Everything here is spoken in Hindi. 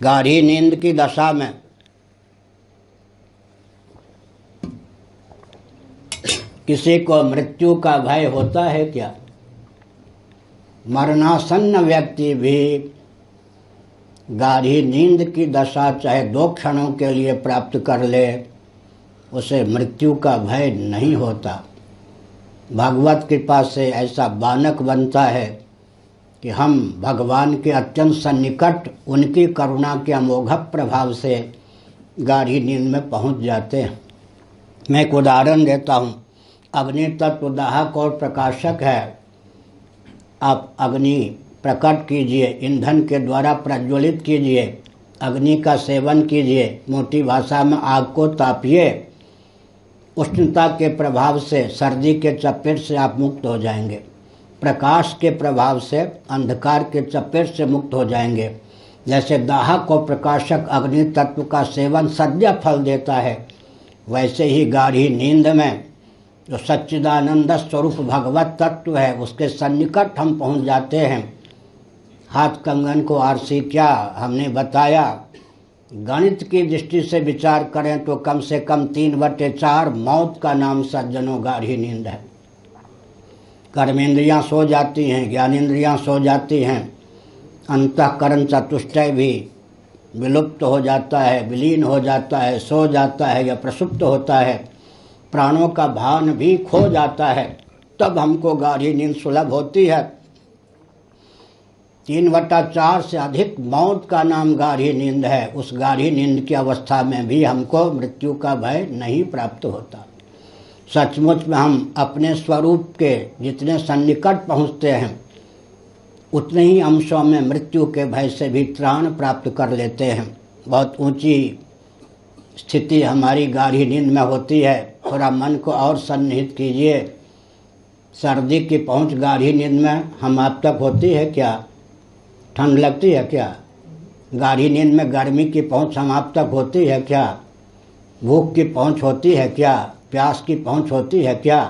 गाढ़ी नींद की दशा में किसी को मृत्यु का भय होता है क्या? मरणासन्न व्यक्ति भी गाढ़ी नींद की दशा चाहे 2 क्षणों के लिए प्राप्त कर ले, उसे मृत्यु का भय नहीं होता। भगवत कृपा से ऐसा बालक बनता है कि हम भगवान के अत्यंत सन्निकट उनकी करुणा के अमोघ प्रभाव से गाढ़ी नींद में पहुंच जाते हैं। मैं एक उदाहरण देता हूँ। अग्नि तत्व दाहक और प्रकाशक है। आप अग्नि प्रकट कीजिए, ईंधन के द्वारा प्रज्वलित कीजिए, अग्नि का सेवन कीजिए, मोटी भाषा में आग को तापिए। उष्णता के प्रभाव से, सर्दी के चपेट से आप मुक्त हो जाएंगे। प्रकाश के प्रभाव से, अंधकार के चपेट से मुक्त हो जाएंगे। जैसे दाहक और प्रकाशक अग्नि तत्व का सेवन सद्य फल देता है, वैसे ही गाढ़ी नींद में जो सच्चिदानंद स्वरूप भगवत तत्व है, उसके सन्निकट हम पहुंच जाते हैं। हाथ कंगन को आरसी क्या हमने बताया। गणित की दृष्टि से विचार करें तो कम से कम 3/4 मौत का नाम सज्जनों गाढ़ी नींद है। कर्मेंद्रियां सो जाती हैं, ज्ञानेंद्रियां सो जाती हैं, अंतःकरण चतुष्टय भी विलुप्त हो जाता है, विलीन हो जाता है, सो जाता है या प्रसुप्त होता है, प्राणों का भान भी खो जाता है। तब हमको गाढ़ी नींद सुलभ होती है। 3/4 से अधिक मौत का नाम गाढ़ी नींद है। उस गाढ़ी नींद की अवस्था में भी हमको मृत्यु का भय नहीं प्राप्त होता। सचमुच में हम अपने स्वरूप के जितने सन्निकट पहुँचते हैं, उतने ही अंशों में मृत्यु के भय से भी त्राण प्राप्त कर लेते हैं। बहुत ऊंची स्थिति हमारी गाढ़ी नींद में होती है। थोड़ा मन को और सन्निहित कीजिए। सर्दी की पहुंच गाढ़ी नींद में हम आप तक होती है क्या? ठंड लगती है क्या? गाढ़ी नींद में गर्मी की पहुंच हम आप तक होती है क्या? भूख की पहुंच होती है क्या? प्यास की पहुंच होती है क्या?